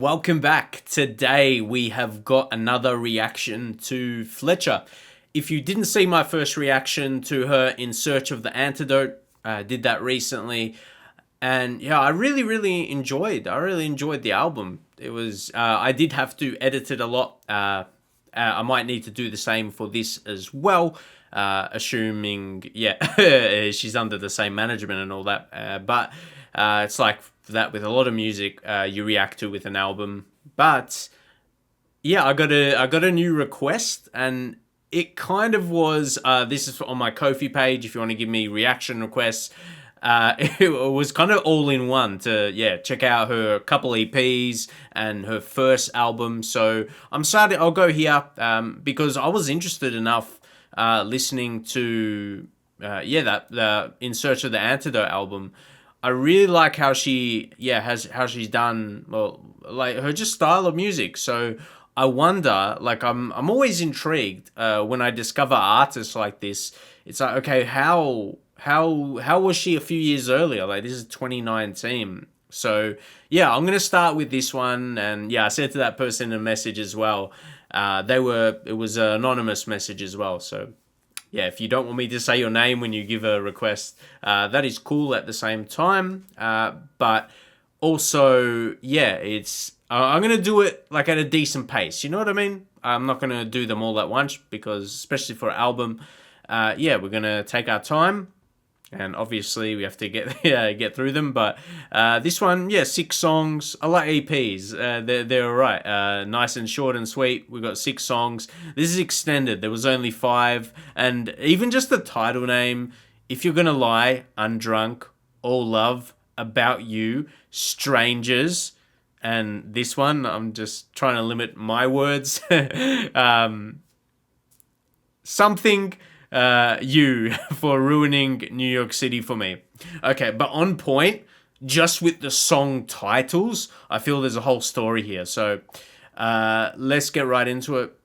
Welcome back. Today we have got another reaction to Fletcher. If you didn't see my first reaction to her in Search of the Antidote, I did that recently, and yeah, I really enjoyed the album. It was I did have to edit it a lot. I might need to do the same for this as well, assuming she's under the same management and all that. But it's like that with a lot of music you react to with an album. But yeah, I got a new request, and it kind of was this is on my Ko-fi page if you want to give me reaction requests. It was kind of all in one to check out her couple EPs and her first album. So I'll go here because I was interested enough listening to that In Search of the Antidote album. I really like how she's done, well, like her just style of music. So I wonder, like I'm always intrigued when I discover artists like this. It's like, okay, how was she a few years earlier? Like this is 2019. So yeah, I'm gonna start with this one, and yeah, I said to that person in a message as well. It was an anonymous message as well. So yeah, if you don't want me to say your name when you give a request, that is cool at the same time. But also, yeah, I'm going to do it like at a decent pace. You know what I mean? I'm not going to do them all at once because, especially for an album, we're going to take our time. And obviously we have to get through them. But this one, 6 songs. I like EPs. They're all right. Nice and short and sweet. We've got 6 songs. This is extended. There was only 5. And even just the title name, If You're Gonna Lie, Undrunk, All Love, About You, Strangers. And this one, I'm just trying to limit my words. Something... you for ruining New York City for me. Okay, but on point, just with the song titles, I feel there's a whole story here. So let's get right into it.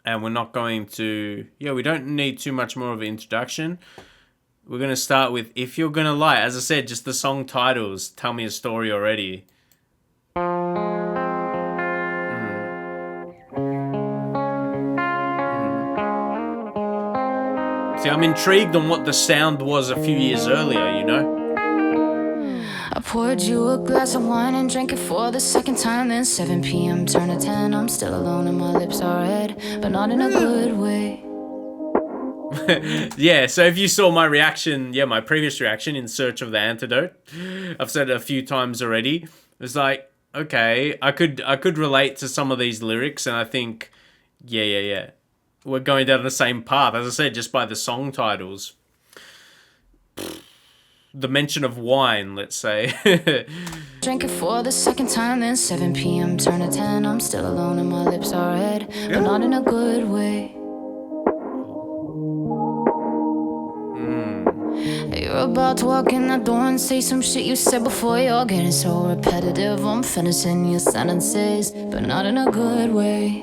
And we're not going to... we don't need too much more of an introduction. We're going to start with If You're Gonna Lie. As I said, just the song titles tell me a story already. See, I'm intrigued on what the sound was a few years earlier, you know? I poured you a glass of wine and drank it for the second time. Then 7 p.m. turn to 10. I'm still alone and my lips are red, but not in a good way. Yeah, so if you saw my reaction, my previous reaction in Search of the Antidote, I've said it a few times already. It was like, okay, I could relate to some of these lyrics, and I think, yeah. We're going down the same path, as I said, just by the song titles. The mention of wine, let's say. Drink it for the second time, then 7 p.m. turn to 10. I'm still alone and my lips are red, but not in a good way. You're about to walk in that door and say some shit you said before. You're getting so repetitive, I'm finishing your sentences, but not in a good way.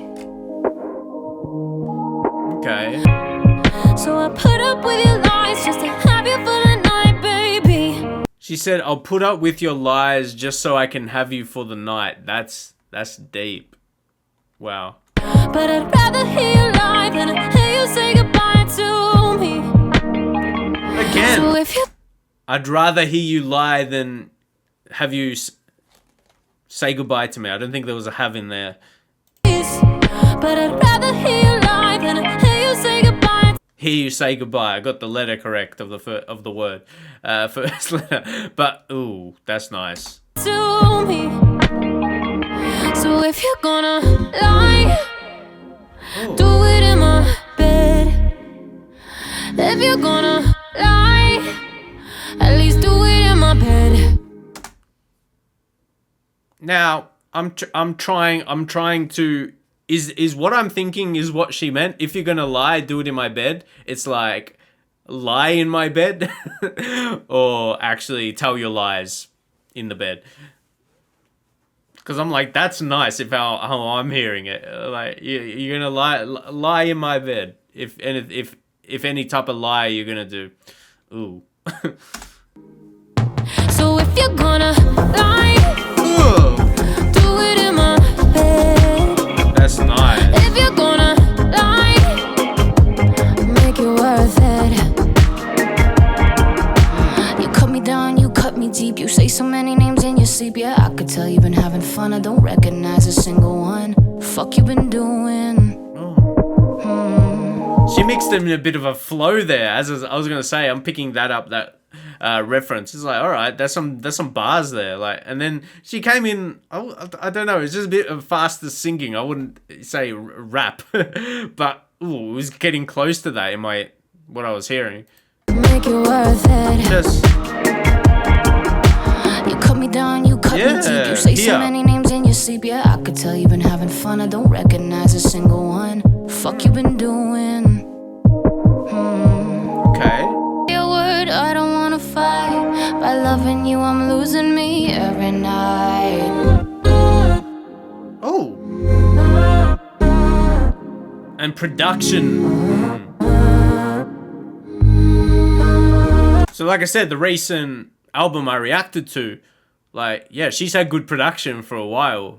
Okay. So I put up with your lies just to have you for the night, baby. She said, I'll put up with your lies just so I can have you for the night. That's deep. Wow. But I'd rather hear you lie than hear you say goodbye to me. Again. So if you... I'd rather hear you lie than have you say goodbye to me. I don't think there was a have in there. But I'd rather hear you lie than hear you say goodbye. Hear you say goodbye. I got the letter correct of the word, first letter. But ooh, that's nice. To me. So if you're gonna lie, do it in my bed. If you're gonna lie, at least do it in my bed. Now I'm trying to. Is what I'm thinking is what she meant? If you're gonna lie, do it in my bed. It's like, lie in my bed? Or actually tell your lies in the bed. Because I'm like, that's nice if how I'm hearing it. Like, you're gonna lie in my bed. If any type of lie you're gonna do. Ooh. So if you're gonna lie, do it having fun, I don't recognize a single one. Fuck you been doing? She mixed them in a bit of a flow there. As I was gonna say, I'm picking that up. That reference. It's like, all right, there's some bars there. Like, and then she came in. I don't know. It's just a bit of faster singing. I wouldn't say rap, but ooh, it was getting close to that in what I was hearing. Make it worth it. Just you cut me down, you cut me deep. You say so many names in your sleep. Yeah, I could tell you've been having fun. I don't recognize a single one. Fuck you been doing? Okay. Your word, I don't wanna fight. By loving you, I'm losing me every night. Oh. And production. So like I said, the recent album I reacted to, like, yeah, she's had good production for a while.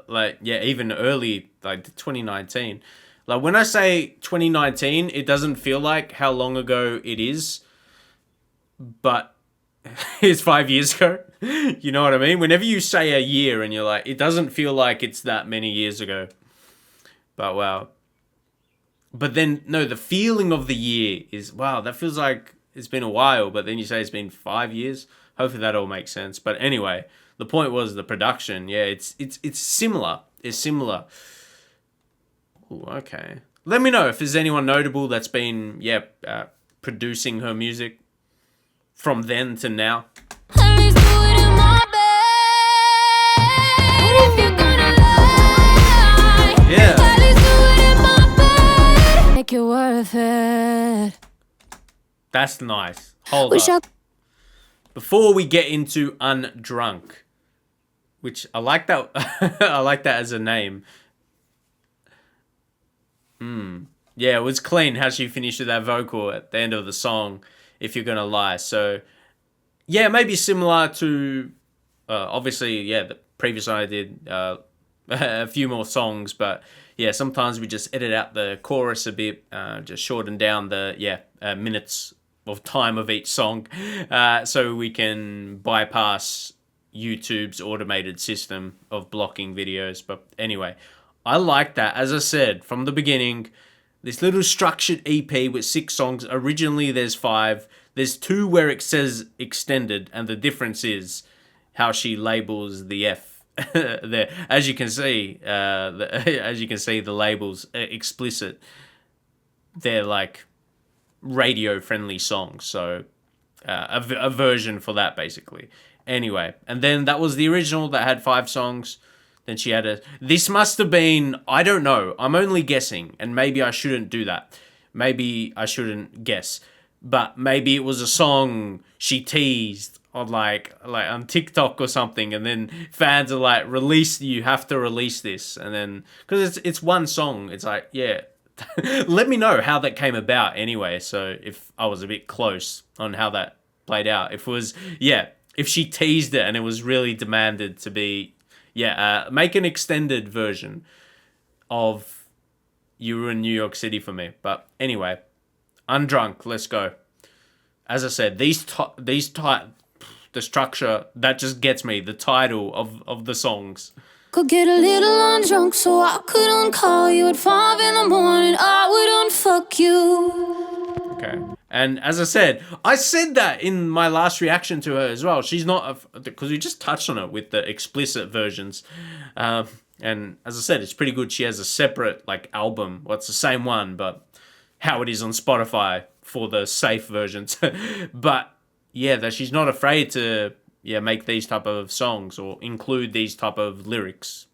Like, yeah, even early, like 2019. Like, when I say 2019, it doesn't feel like how long ago it is, but it's 5 years ago. You know what I mean? Whenever you say a year and you're like, it doesn't feel like it's that many years ago. But wow. But then, no, the feeling of the year is, wow, that feels like it's been a while, but then you say it's been 5 years. Hopefully that all makes sense. But anyway, the point was the production. Yeah, it's similar. It's similar. Ooh, okay. Let me know if there's anyone notable that's been, producing her music from then to now. At least do it in my bed. If you're gonna lie, Yeah. at least do it in my bed. Make it worth it. That's nice. Hold up. Before we get into Undrunk, which I like that. I like that as a name. Yeah, it was clean how she finished with that vocal at the end of the song, If You're Gonna Lie. So, yeah, maybe similar to, obviously, yeah, the previous one I did, a few more songs, but yeah, sometimes we just edit out the chorus a bit, just shorten down the, minutes of time of each song, so we can bypass YouTube's automated system of blocking videos. But anyway, I like that. As I said from the beginning, this little structured EP with 6 songs. Originally there's 5. There's 2 where it says extended, and the difference is how she labels the F there. As you can see, the labels explicit. They're like radio friendly songs, so a version for that basically. Anyway, and then that was the original that had 5 songs. Then she had this must have been, I don't know, I'm only guessing, and maybe I shouldn't do that. Maybe I shouldn't guess, but maybe it was a song she teased on like on TikTok or something, and then fans are like, you have to release this, and then because it's one song, it's like, yeah. Let me know how that came about anyway, so if I was a bit close on how that played out. If it was, if she teased it and it was really demanded to be, make an extended version of You Were in New York City for me. But anyway, Undrunk, let's go. As I said, the structure, that just gets me, the title of the songs. Could get a little undrunk so I couldn't call you at 5 in the morning. I would unfuck you. Okay. And as I said that in my last reaction to her as well. She's not, because we just touched on it with the explicit versions. And as I said, it's pretty good. She has a separate album. Well, it's the same one, but how it is on Spotify for the safe versions. But yeah, that she's not afraid to make these type of songs or include these type of lyrics.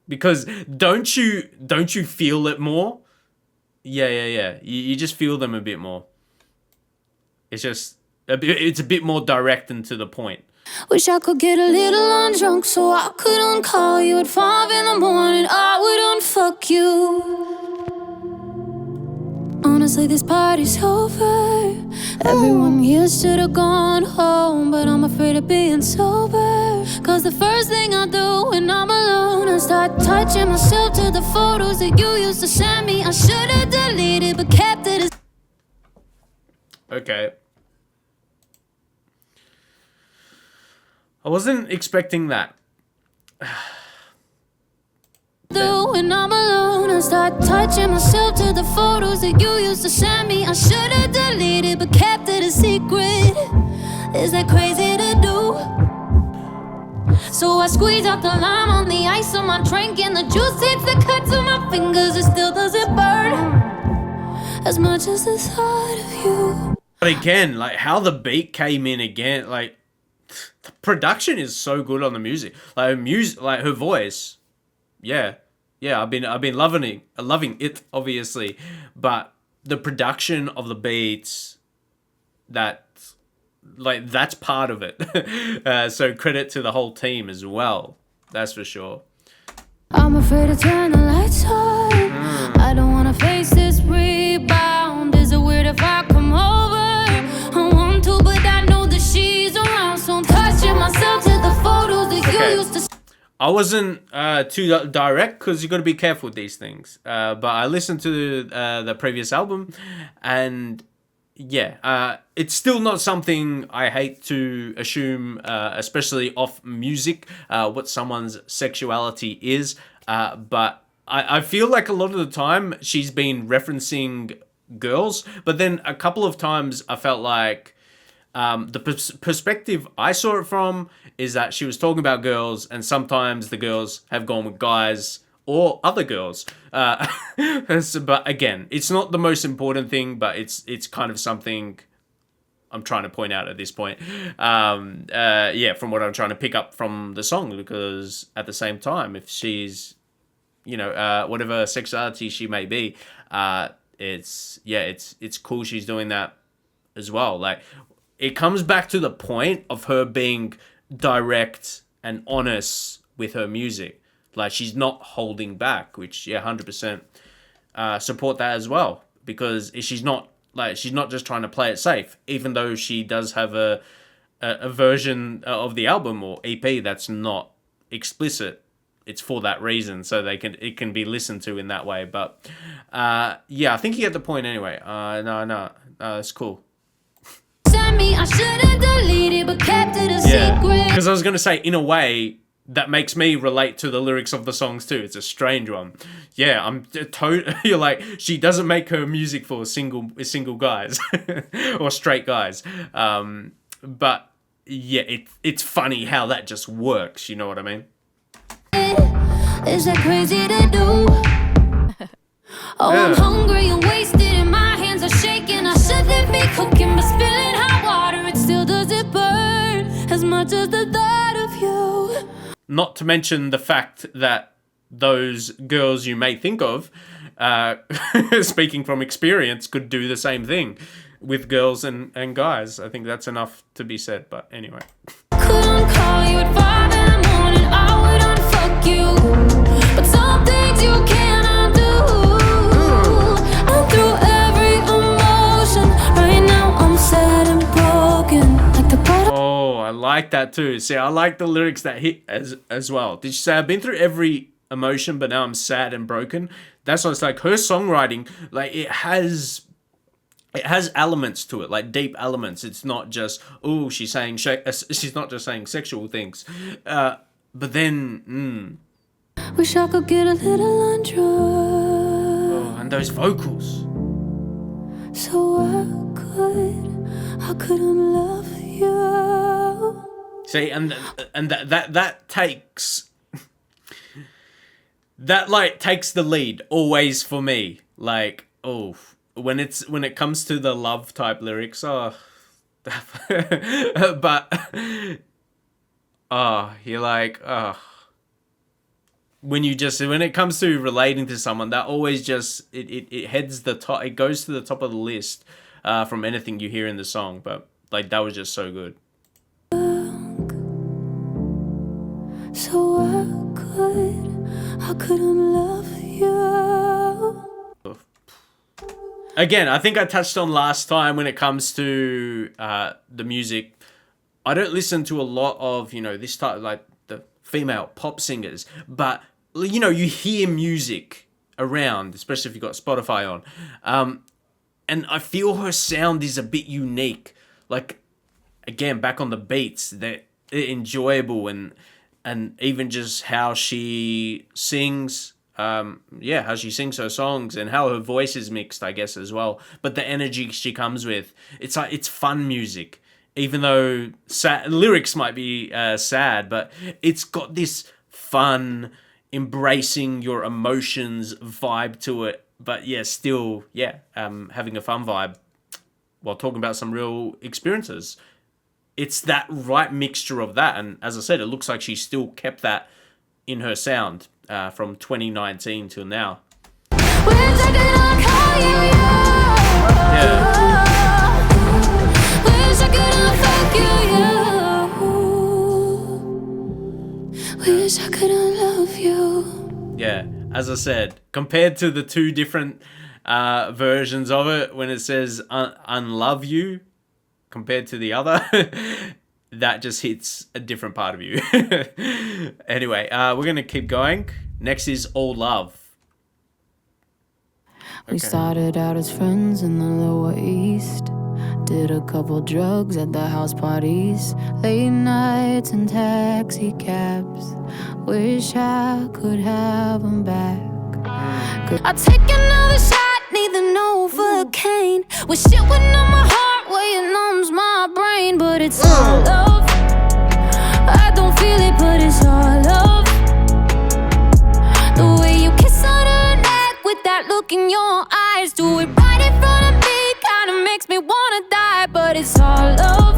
Because don't you feel it more? Yeah. You just feel them a bit more. It's just it's a bit more direct and to the point. Wish I could get a little undrunk so I couldn't call you at 5 in the morning. I would unfuck you. Honestly, this party's over. Everyone here should have gone home, but I'm afraid of being sober. Cause the first thing I do when I'm alone, I start touching myself to the photos that you used to send me. I should have deleted but kept it as... Okay. I wasn't expecting that. Do when I'm alone and start touching myself to the photos that you used to send me. I should have deleted but kept it a secret. Is that crazy to do? So I squeeze out the lime on the ice on my drink, and the juice hits the cut to my fingers. It still doesn't burn as much as the thought of you. But again, like how the beat came in again, like the production is so good on the music. Like her voice. Yeah. I've been loving it, obviously, but the production of the beats, that's part of it. So credit to the whole team as well. That's for sure. I'm afraid to turn the lights on. I don't wanna face this rebound. Is it weird if I come over? I want to, but I know that she's around, so I'm touching myself to the photos that you used to. I wasn't too direct because you got to be careful with these things. But I listened to the previous album, and yeah, it's still not something I hate to assume, especially off music, what someone's sexuality is. But I feel like a lot of the time she's been referencing girls, but then a couple of times I felt like the perspective I saw it from is that she was talking about girls, and sometimes the girls have gone with guys or other girls. But again, it's not the most important thing, but it's kind of something I'm trying to point out at this point. Yeah, from what I'm trying to pick up from the song, because at the same time, if she's, whatever sexuality she may be, it's cool she's doing that as well. Like, it comes back to the point of her being direct and honest with her music. Like, she's not holding back, which 100% support that as well, because she's not just trying to play it safe, even though she does have a version of the album or EP that's not explicit. It's for that reason, so it can be listened to in that way. But I think you get the point anyway. No, it's cool. I should've deleted, but kept it a secret. Because I was going to say, in a way, that makes me relate to the lyrics of the songs too. It's a strange one. Yeah, you're like, she doesn't make her music for single guys or straight guys. But yeah, it's funny how that just works. You know what I mean? Is that crazy to do? I'm hungry and wasted, and my hands are shaking. I shouldn't be cooking, but spilling hot water, it still doesn't burn as much as the thought of you. Not to mention the fact that those girls you may think of, speaking from experience, could do the same thing with girls and guys. I think that's enough to be said, but anyway. Couldn't call you at 5 in the morning, I would unfuck you, but some things you cannot do. I'm through every emotion, right now I'm sad and broken, like the bottom. Oh, I like that too. See, I like the lyrics that hit as well. Did she say, I've been through every emotion, but now I'm sad and broken? That's what it's like. Her songwriting, like, it has elements to it, like deep elements. It's not just, she's not just saying sexual things. But then, wish I could get a little undrunk. Oh, and those vocals. So I couldn't love you. See, and that takes that takes the lead always for me. Like, when it comes to the love type lyrics, but you're like, when it comes to relating to someone, that always just it heads the top, it goes to the top of the list from anything you hear in the song. But like, that was just so good. So I couldn't love you. Again, I think I touched on last time when it comes to the music. I don't listen to a lot of, this type, like the female pop singers, but, you hear music around, especially if you've got Spotify on. And I feel her sound is a bit unique. Like, again, back on the beats, enjoyable, and even just how she sings. How she sings her songs and how her voice is mixed, I guess, as well. But the energy she comes with, it's like, it's fun music. Even though lyrics might be sad, but it's got this fun, embracing your emotions vibe to it. But yeah, still, having a fun vibe while talking about some real experiences. It's that right mixture of that. And as I said, it looks like she still kept that in her sound from 2019 till now. Wish I could unlove you. Yeah, as I said, compared to the two different versions of it, when it says unlove you compared to the other, that just hits a different part of you. Anyway, we're going to keep going. Next is All Love. We started out as friends in the Lower East. Did a couple drugs at the house parties. Late nights and taxi cabs. Wish I could have them back. I'll take another shot, need the Novocaine. With shit within my heart where it numbs my brain. But it's all love. I don't feel it, but it's all love. The way you kiss on her neck with that look in your eyes. Do it right in front of me, kinda makes me wanna die. But it's all love.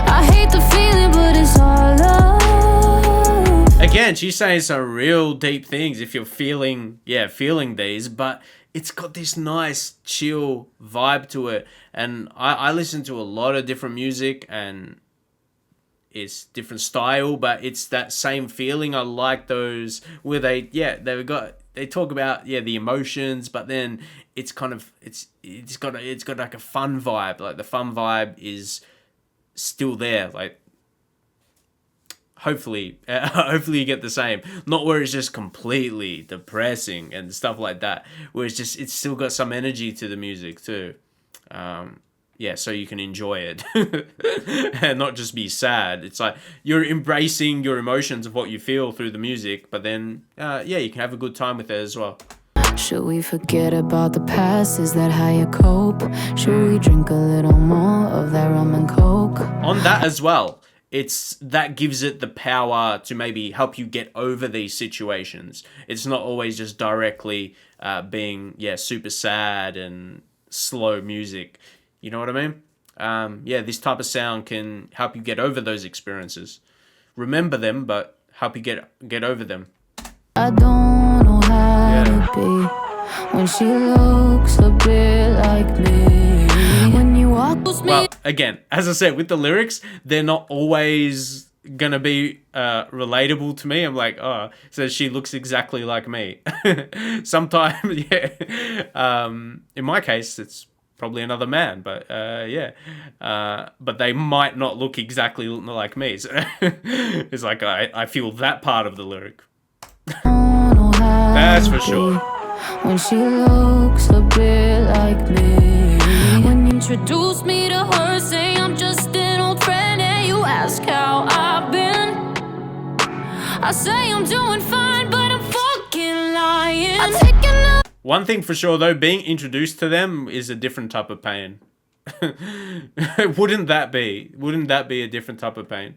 I hate the feeling, but it's all love. Again, she's saying some real deep things if you're feeling these, but it's got this nice chill vibe to it. And I listen to a lot of different music, and it's different style, but it's that same feeling. I like those where they talk about the emotions, but then it's kind of it's got like a fun vibe. Like the fun vibe is still there. Like hopefully you get the same. Not where it's just completely depressing and stuff like that. Where it's still got some energy to the music too. So you can enjoy it and not just be sad. It's like you're embracing your emotions of what you feel through the music, but then you can have a good time with it as well. Should we forget about the past? Is that how you cope? Should we drink a little more of that rum and coke? On that as well, that gives it the power to maybe help you get over these situations. It's not always just directly being super sad and slow music. You know what I mean? This type of sound can help you get over those experiences. Remember them, but help you get over them. I don't know how to be when she looks a bit like me. When you walk with me. Well, again, as I said, with the lyrics, they're not always gonna be relatable to me. I'm like, so she looks exactly like me. Sometimes, in my case, it's probably another man, but but they might not look exactly like me. So it's like I feel that part of the lyric. That's for sure. When she looks a bit like me. When you introduce me to her, say I'm just an old friend, and you ask how I've been. I say I'm doing fine, but I'm fucking lying. One thing for sure though, being introduced to them is a different type of pain. Wouldn't that be a different type of pain?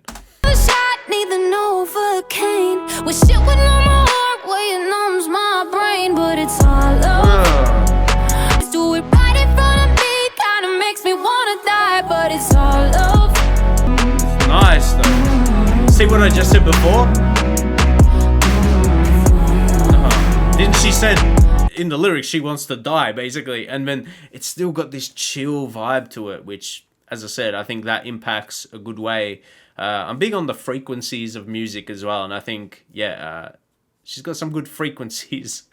Need the Novocaine. With shit within my heart where it numbs my brain. But it's all love. Let's do it right in front of me, kinda makes me wanna die. But it's all love. Nice though. See what I just said before? Didn't she said in the lyrics she wants to die basically, and then it's still got this chill vibe to it, which, as I said, I think that impacts a good way. I'm big on the frequencies of music as well, and I think she's got some good frequencies.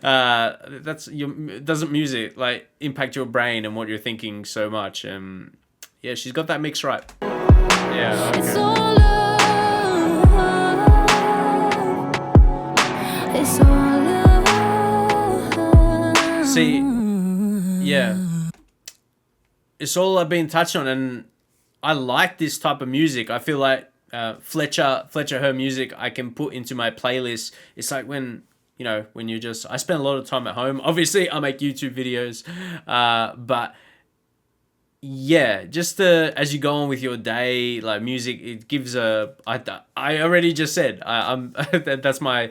Doesn't music like impact your brain and what you're thinking so much? She's got that mix right. Yeah. Okay. It's all love. It's all love. See, it's all I've been touched on, and I like this type of music. I feel like Fletcher, her music, I can put into my playlist. It's like when, you know, when you just, I spend a lot of time at home. Obviously, I make YouTube videos, but yeah, just as you go on with your day, like music, it gives a. I already just said I'm that's my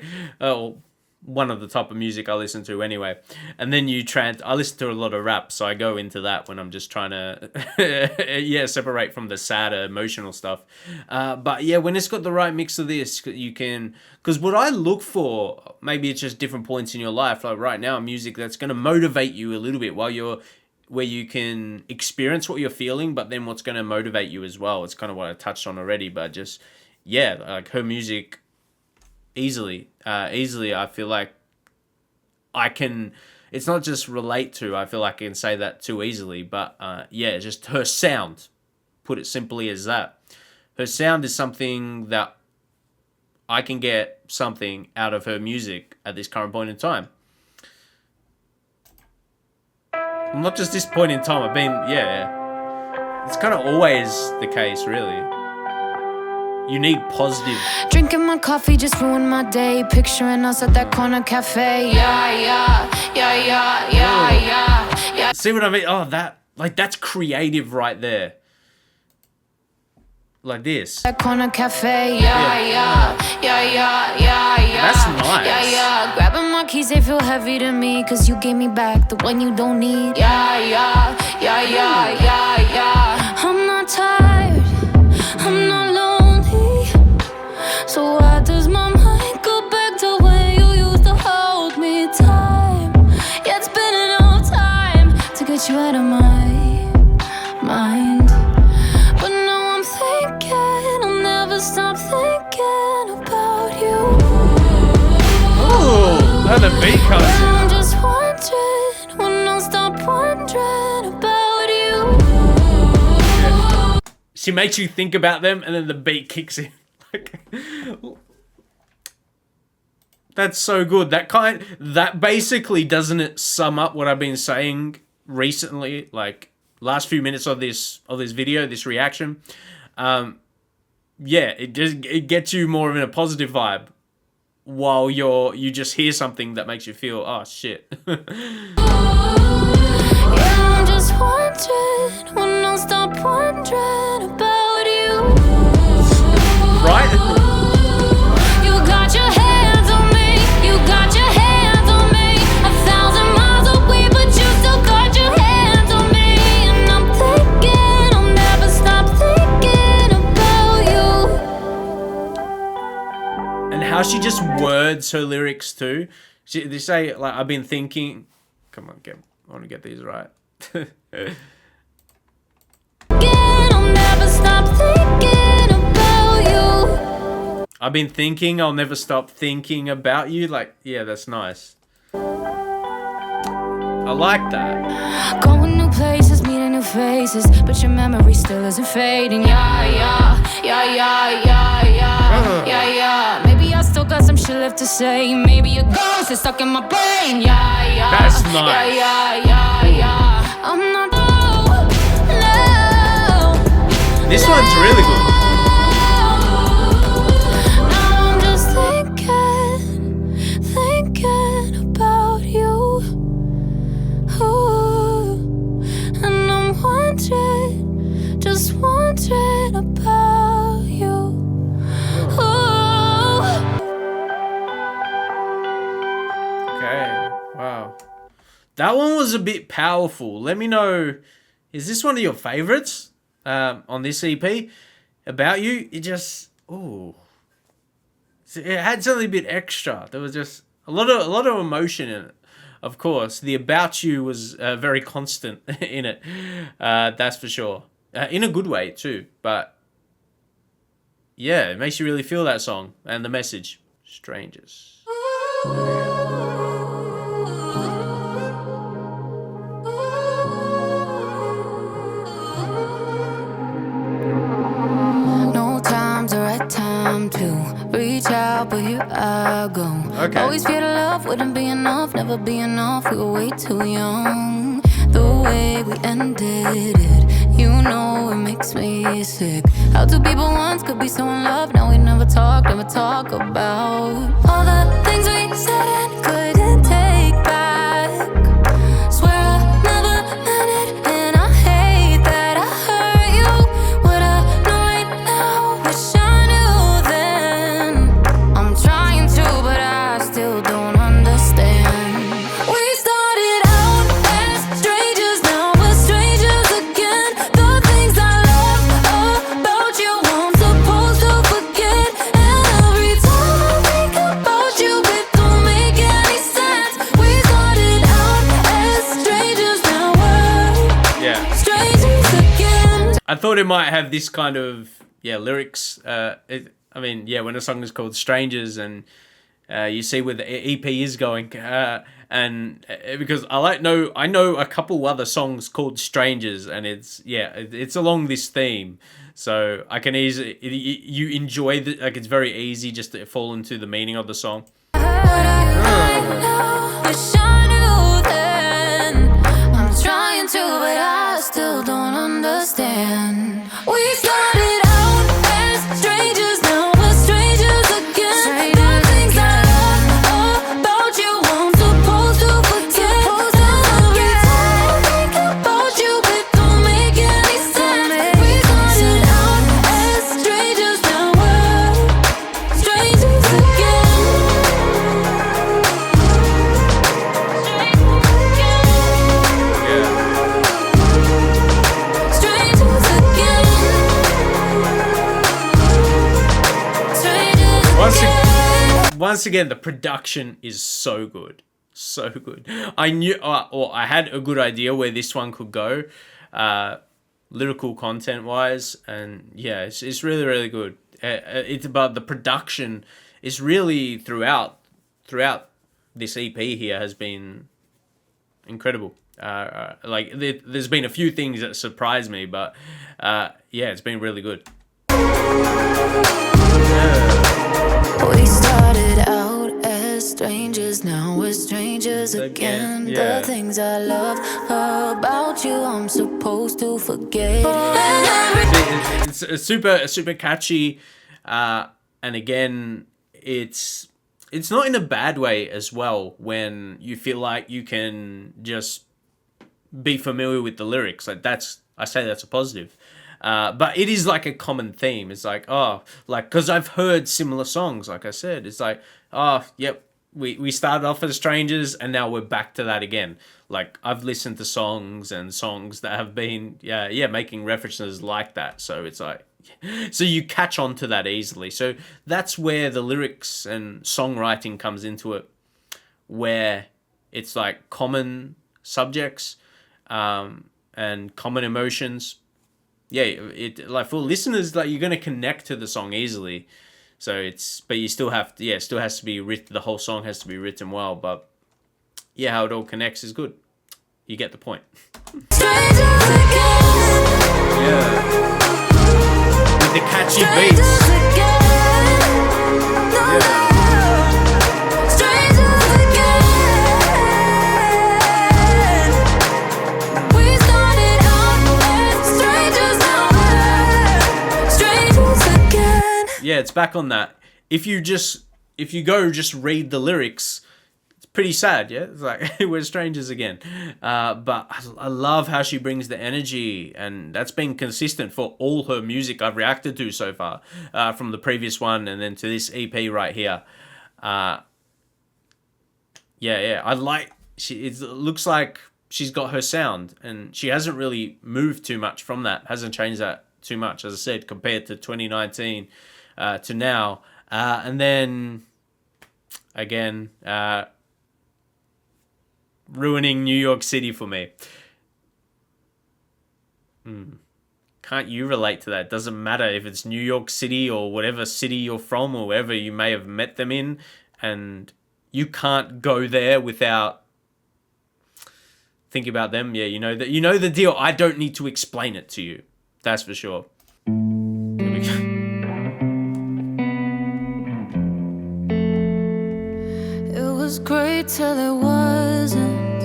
one of the type of music I listen to anyway. And then I listen to a lot of rap, so I go into that when I'm just trying to separate from the sadder emotional stuff. But yeah, when it's got the right mix of this, you can, because what I look for, maybe it's just different points in your life, like right now, music that's going to motivate you a little bit where you can experience what you're feeling, but then what's going to motivate you as well. It's kind of what I touched on already, but just, yeah, like her music easily I feel like I can, it's not just relate to, I feel like I can say that too easily, but yeah, just her sound, put it simply as that. Her sound is something that I can get something out of her music at this current point in time. Not just this point in time, I've been, yeah, it's kind of always the case, really. You need positive. Drinking my coffee just ruined my day. Picturing us at that corner cafe. Yeah. See what I mean? Oh, that's creative right there. Like this. That corner cafe. Yeah. That's nice. Yeah. Grabbing my keys, they feel heavy to me, 'cause you gave me back the one you don't need. Yeah. I'm not tired. I'm not lonely. So why does my mind go back to when you used to hold me tight? Yeah, it's been enough time to get you out of my mind. But now I'm thinking, I'll never stop thinking about you. Ooh, how the beat comes in. I'm just wondering when I'll stop wondering about you. Yeah. She makes you think about them, and then the beat kicks in. That's so good. That basically, doesn't it sum up what I've been saying recently, like last few minutes of this video, this reaction? Yeah, it gets you more of in a positive vibe while you just hear something that makes you feel, oh shit. Yeah, I'm just wondering when I'll stop wondering about you. Right? You got your hands on me. You got your hands on me. 1,000 miles away, but you still got your hands on me. And I'm thinking, I'll never stop thinking about you. And how she just words her lyrics too. They say, like, I've been thinking. Come on, I want to get these right. I'll never stop thinking about you. I've been thinking, I'll never stop thinking about you. Like, yeah, that's nice. I like that. Going new places, meeting new faces, but your memory still isn't fading. Yeah. Maybe I still got some shit left to say. Maybe a ghost is stuck in my brain. Yeah. That's nice. Yeah. I'm not. No. This one's really good. Now I'm just thinking about you. Ooh. And I'm wondering, just wondering about you. Ooh. Okay, wow. That one was a bit powerful. Let me know, is this one of your favorites on this EP? About You, it just, ooh. It had something a bit extra. There was just a lot of emotion in it. Of course, the About You was very constant in it. That's for sure. In a good way too. But yeah, it makes you really feel that song and the message. Strangers. No time's the right time to reach out, but here I go. Okay. Always fear love wouldn't be enough, never be enough. We were way too young. The way we ended it, You know it makes me sick. How two people once could be so in love. Now we never talk about all the things we said and couldn't take back. Swear I never meant it, and I hate that I hurt you. What I know right now, wish I knew then. I'm trying to, but I still don't understand. We started out as strangers, now we're strangers again. The things I love about you, I'm supposed to forget. And every time I think about you, it don't make any sense. We started out as strangers, now we're strangers again. I thought it might have this kind of lyrics. When a song is called Strangers, and you see where the EP is going, because I know a couple other songs called Strangers, and it's along this theme, so I can easily you enjoy it's very easy just to fall into the meaning of the song. Wish I knew then. I'm trying to, but I still don't understand. We started out as strangers, now we're strangers again. The things I love about you, I'm supposed to forget. Every time I think about you, it don't make any sense. We started out as strangers, now we're strangers again. Strangers again. Strangers Once again, the production is so good. So good. I knew, or I had a good idea where this one could go, lyrical content wise, and it's really, really good. It's about the production is really throughout this EP here has been incredible. There's been a few things that surprised me, but it's been really good. We started out as strangers, now we're strangers again. Yeah. The things I love about you, I'm supposed to forget. It's super catchy, and again, it's not in a bad way as well. When you feel like you can just be familiar with the lyrics, I say that's a positive. But it is like a common theme. It's like, because I've heard similar songs, like I said. It's like, we started off as strangers and now we're back to that again. Like, I've listened to songs that have been, making references like that. So it's like, so you catch on to that easily. So that's where the lyrics and songwriting comes into it, where it's like common subjects and common emotions. For listeners, like, you're gonna connect to the song easily. So but you still have to, it still has to be written. The whole song has to be written well, but how it all connects is good. You get the point. With the catchy beats. It's back on that. If you go just read the lyrics, it's pretty sad. It's like we're strangers again. But I love how she brings the energy, and that's been consistent for all her music I've reacted to so far, from the previous one and then to this EP right here. I like. It looks like she's got her sound, and she hasn't really moved too much from that. Hasn't changed that too much, as I said, compared to 2019. To now, and then again, ruining New York City for me. Can't you relate to that? Doesn't matter if it's New York City or whatever city you're from or wherever you may have met them in, and you can't go there without thinking about them. You know the deal. I don't need to explain it to you. That's for sure. Here we go. Was great till it wasn't.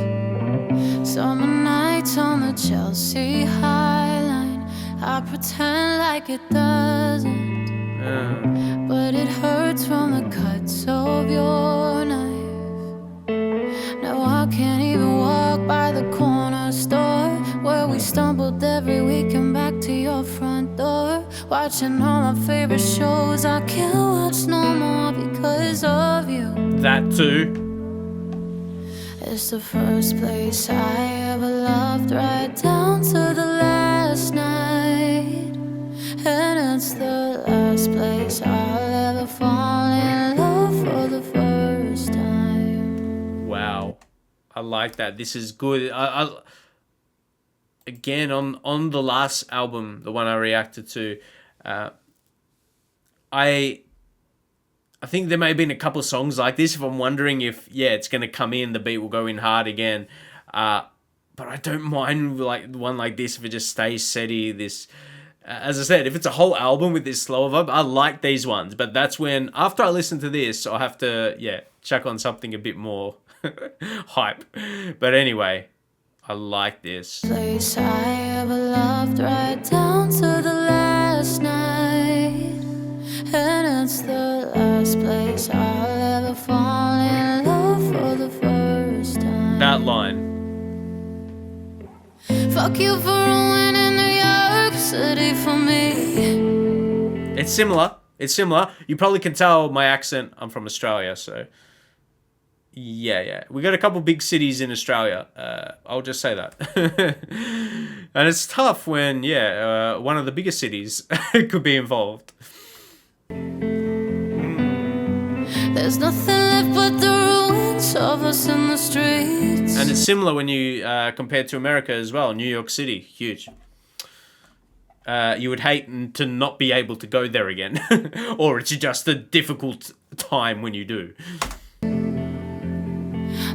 Summer nights on the Chelsea High Line. I pretend like it doesn't, but it hurts from the cuts of your knife. Now I can't even walk by the corner store where we stumbled every weekend back to your front door. Watching all my favorite shows I can't watch no more because of you. That too. It's the first place I ever loved, right down to the last night. And it's the last place I'll ever fall in love for the first time. Wow. I like that. This is good. Again, on the last album, the one I reacted to, I think there may have been a couple of songs like this. If I'm wondering if, it's going to come in, the beat will go in hard again. But I don't mind like one like this if it just stays steady. This, as I said, if it's a whole album with this slower vibe, I like these ones. But that's when, after I listen to this, I have to, chuck on something a bit more hype. But anyway, I like this. Place I ever loved, right down to the last night. And it's the last place I'll ever fall in love for the first time. That line. Fuck you for ruining New York City for me. It's similar. It's similar. You probably can tell my accent. I'm from Australia, so yeah. We got a couple big cities in Australia. I'll just say that. And it's tough when one of the biggest cities could be involved. There's nothing left but the ruins of us in the streets. And it's similar when you compare to America as well. New York City, huge. You would hate to not be able to go there again. Or it's just a difficult time when you do.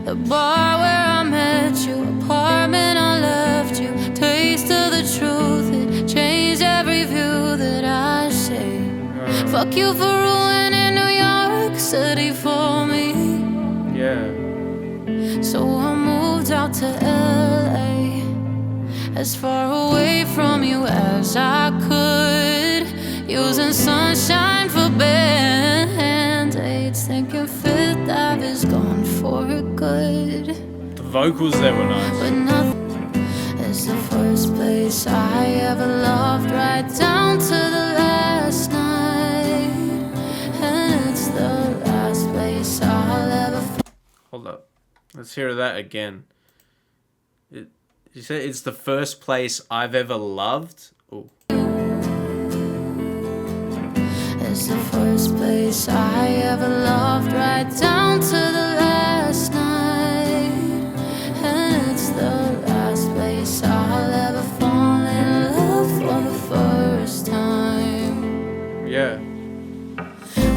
The bar where I met you, apartment I left you, taste of the truth, it changed every view that I see. Fuck you for ruining New York City for me. Yeah. So I moved out to LA, as far away from you as I could, using sunshine for band-aids, thinking Fifth Ave is gone for good. The vocals there were nice. But nothing is the first place I ever loved, right down to the last night. And it's the last place I'll ever. Hold up. Let's hear that again. You said it's the first place I've ever loved? Oh. It's the first place I ever loved, right down to the last night. And it's the last place I'll ever fall in love for the first time. Yeah.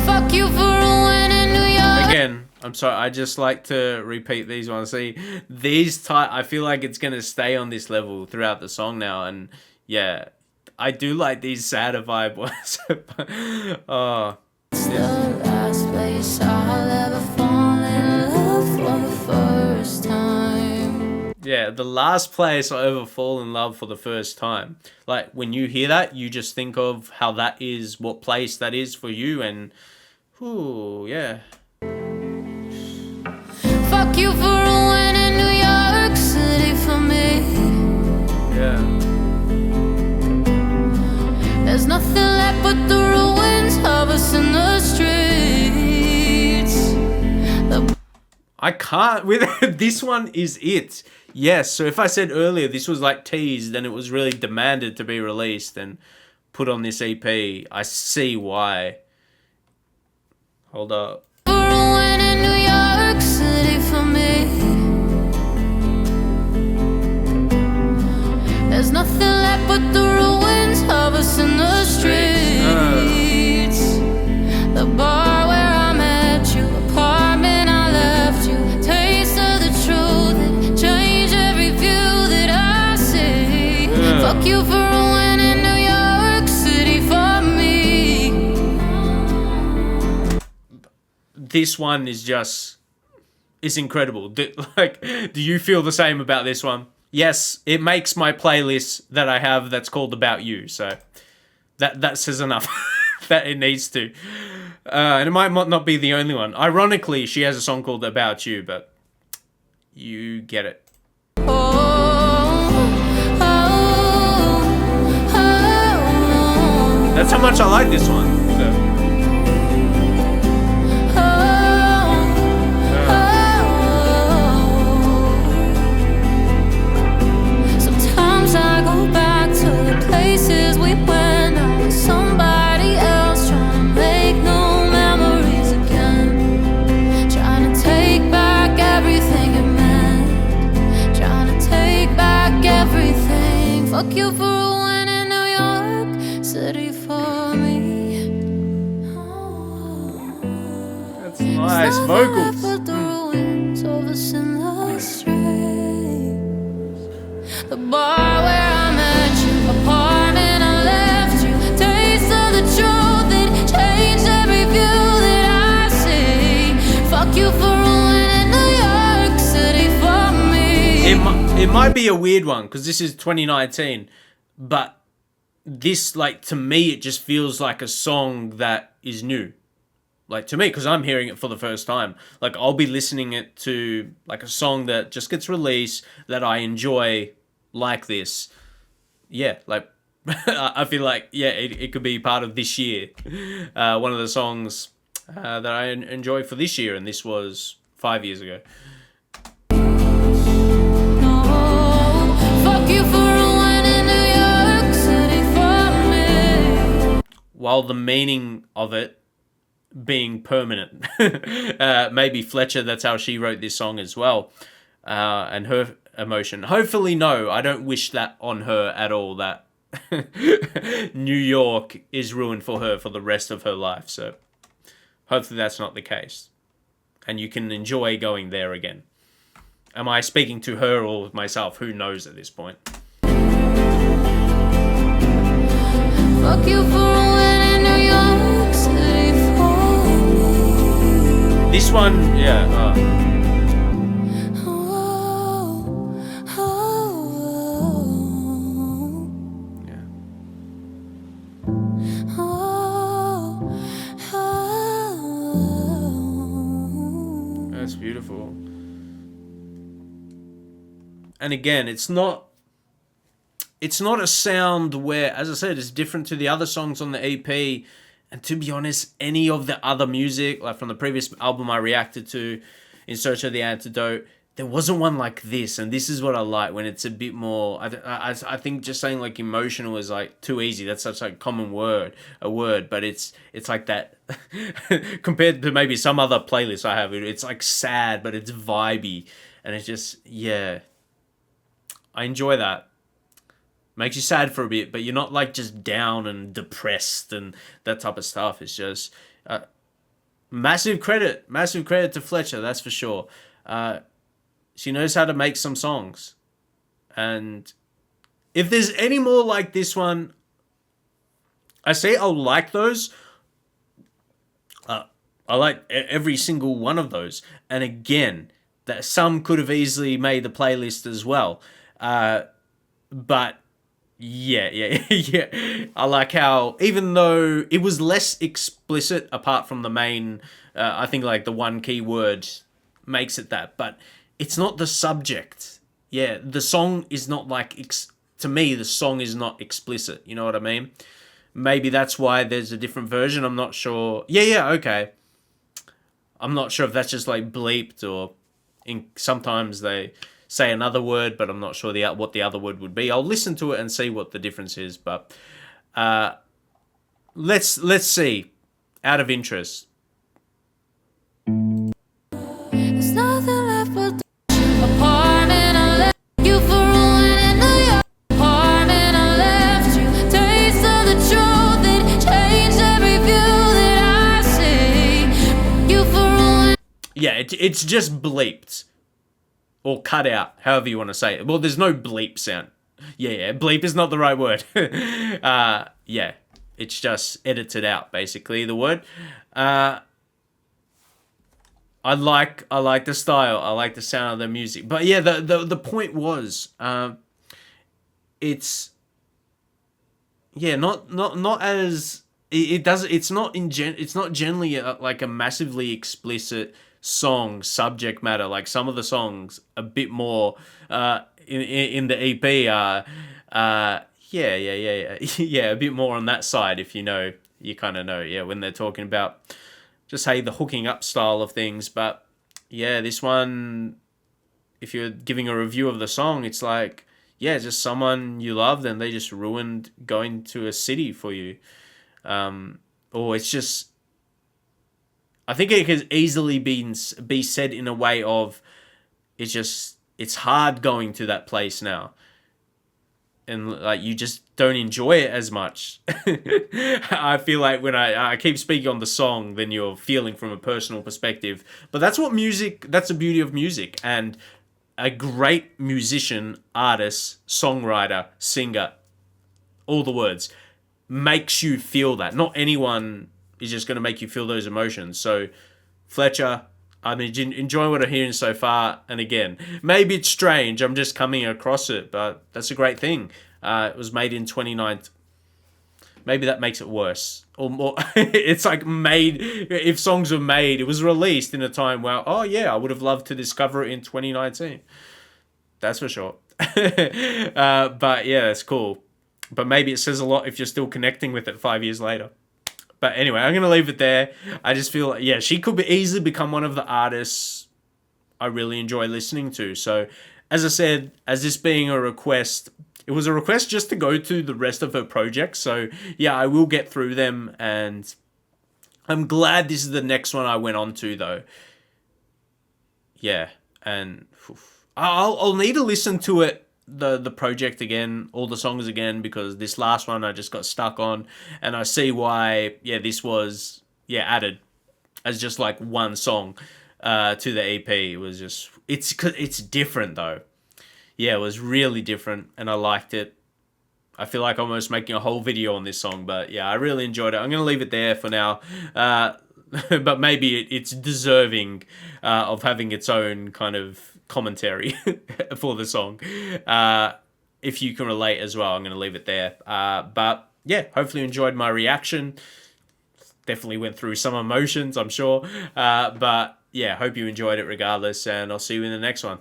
Fuck you for ruining New York. Again, I'm sorry, I just like to repeat these ones. See, I feel like it's going to stay on this level throughout the song now. And yeah, I do like these sadder vibe ones. Oh. It's the last place I'll ever fall in love for the first time. Yeah, the last place I'll ever fall in love for the first time. Like, when you hear that, you just think of how that is, what place that is for you, and, ooh, yeah. Fuck you for ruining New York City for me. Yeah. There's nothing left but the ruins of us in the streets. I can't, with this one is it. Yes, so if I said earlier this was like teased and it was really demanded to be released and put on this EP, I see why. Hold up. Ruining New York City for me. There's nothing left but the ruins of us in the streets. The bar where I met you, apartment I left you, taste of the truth, it changed every view that I see. Fuck you for ruining New York City for me. This one is just, it's incredible. Do you feel the same about this one? yes, it makes my playlist that I have that's called About You. So that says enough that it needs to. And it might not be the only one. Ironically, she has a song called About You, but you get it. That's how much I like this one. So. Sometimes I go back to the places we went. I was somebody else, trying to make new memories again. Trying to take back everything it meant. Trying to take back everything. Fuck you for ruining New York City for me. That's nice vocals. The ruins of a sinless race. The bar where I met you, apartment I left you. Taste of the truth, it changed every view that I see. Fuck you for ruining New York City for me. It might be a weird one because this is 2019, but this, like, to me, it just feels like a song that is new. Like, to me, because I'm hearing it for the first time. Like, I'll be listening it to, like, a song that just gets released that I enjoy like this. Yeah, like, I feel like, yeah, it could be part of this year. One of the songs that I enjoy for this year, and this was 5 years ago. Fuck you for ruining New York City for me. While the meaning of it being permanent. Maybe Fletcher, that's how she wrote this song as well. And her emotion. Hopefully, no, I don't wish that on her at all, that New York is ruined for her for the rest of her life. So hopefully that's not the case. And you can enjoy going there again. Am I speaking to her or myself? Who knows at this point? Fuck you for ruining New York City for me. This one, yeah. That's beautiful. And again, it's not a sound where, as I said, it's different to the other songs on the EP. And to be honest, any of the other music, like from the previous album I reacted to, In Search of the Antidote, there wasn't one like this. And this is what I like, when it's a bit more, I think just saying like emotional is like too easy. That's such a common word, but it's like that compared to maybe some other playlists I have. It's like sad, but it's vibey. And it's just, yeah, I enjoy that. Makes you sad for a bit, but you're not like just down and depressed and that type of stuff. It's just massive credit to Fletcher, that's for sure. She knows how to make some songs. And if there's any more like this one, I say I'll like those. I like every single one of those. And again, that some could have easily made the playlist as well. But yeah. I like how, even though it was less explicit apart from the main, I think like the one key word makes it that, but it's not the subject. Yeah, the song is not like, to me, the song is not explicit. You know what I mean? Maybe that's why there's a different version. I'm not sure. Yeah, okay. I'm not sure if that's just like bleeped or sometimes they say another word, but I'm not sure what the other word would be. I'll listen to it and see what the difference is, but let's see. Out of interest. There's nothing left but apartment I left you for ruining New York. Apartment I left you. Taste of the truth, it changed every view that I see. You for ruining. Yeah, it's just bleeped. Or cut out, however you want to say it. Well, there's no bleep sound. Yeah, bleep is not the right word. Yeah, it's just edited out, basically, the word. I'm I like the style. I like the sound of the music. But yeah, the point was, it's not as it does. It's not generally like a massively explicit song subject matter. Like some of the songs, a bit more in the EP are yeah, a bit more on that side. If you know, you kind of know, yeah, when they're talking about just say the hooking up style of things. But yeah, this one, if you're giving a review of the song, it's like, yeah, just someone you loved and they just ruined going to a city for you. Or it's just, I think it could easily be said in a way of, it's hard going to that place now, and like you just don't enjoy it as much. I feel like when I keep speaking on the song, then you're feeling from a personal perspective. But that's that's the beauty of music. And a great musician, artist, songwriter, singer, all the words, makes you feel that. Not anyone is just going to make you feel those emotions. So, Fletcher, I'm enjoying what I'm hearing so far. And again, maybe it's strange. I'm just coming across it, but that's a great thing. It was made in 2019. Maybe that makes it worse. Or more, it's like made, if songs were made, it was released in a time where, oh yeah, I would have loved to discover it in 2019. That's for sure. But yeah, it's cool. But maybe it says a lot if you're still connecting with it 5 years later. But anyway, I'm going to leave it there. I just feel like, yeah, she could easily become one of the artists I really enjoy listening to. So, as I said, as this being a request, it was a request just to go to the rest of her projects. So, yeah, I will get through them. And I'm glad this is the next one I went on to, though. Yeah. And I'll need to listen to it, the project again, all the songs again, because this last one I just got stuck on. And I see why, yeah, this was, yeah, added as just like one song to the EP. It was just, it's different, though. Yeah, it was really different, and I liked it. I feel like I'm almost making a whole video on this song, but yeah, I really enjoyed it. I'm going to leave it there for now. But maybe it's deserving of having its own kind of commentary for the song. If you can relate as well, I'm going to leave it there. But yeah, hopefully you enjoyed my reaction. Definitely went through some emotions, I'm sure. But yeah, hope you enjoyed it regardless, and I'll see you in the next one.